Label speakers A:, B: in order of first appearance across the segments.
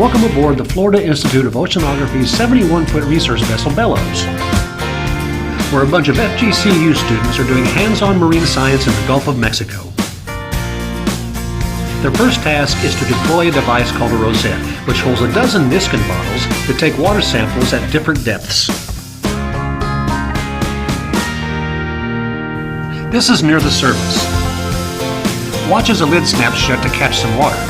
A: Welcome aboard the Florida Institute of Oceanography's 71-foot research vessel Bellows, where a bunch of FGCU students are doing hands-on marine science in the Gulf of Mexico. Their first task is to deploy a device called a rosette, which holds a dozen Niskin bottles that take water samples at different depths. This is near the surface. Watch as the lid snaps shut to catch some water.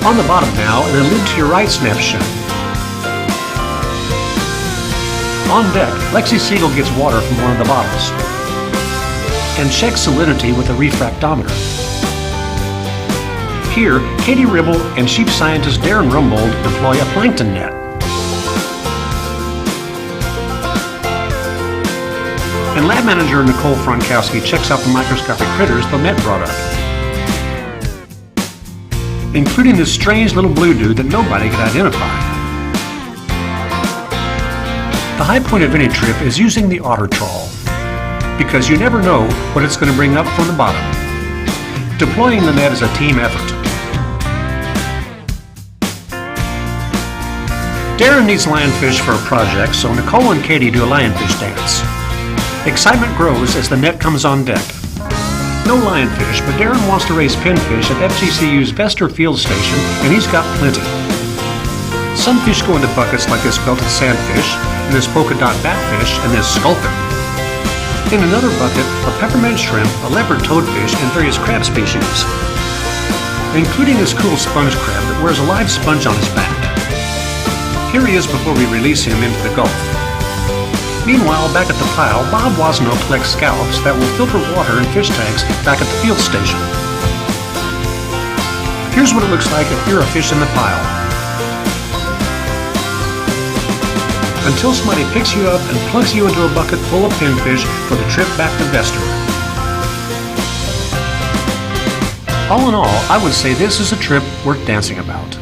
A: On the bottom now, and the lid to your right snaps shut. On deck, Lexi Siegel gets water from one of the bottles and checks salinity with a refractometer. Here, Katie Ribble and sheep scientist Darren Rumbold deploy a plankton net. And lab manager Nicole Frankowski checks out the microscopic critters the net brought up, including this strange little blue dude that nobody could identify. The high point of any trip is using the otter trawl, because you never know what it's going to bring up from the bottom. Deploying the net is a team effort. Darren needs lionfish for a project, so Nicole and Katie do a lionfish dance. Excitement grows as the net comes on deck. No lionfish, but Darren wants to raise pinfish at FGCU's Vester Field Station, and he's got plenty. Some fish go into buckets like this belted sandfish, and this polka dot batfish, and this sculpin. In another bucket are peppermint shrimp, a leopard toadfish, and various crab species, including this cool sponge crab that wears a live sponge on his back. Here he is before we release him into the Gulf. Meanwhile, back at the pile, Bob Wasno collects scallops that will filter water in fish tanks back at the field station. Here's what it looks like if you're a fish in the pile. Until somebody picks you up and plugs you into a bucket full of pinfish for the trip back to Vester. All in all, I would say this is a trip worth dancing about.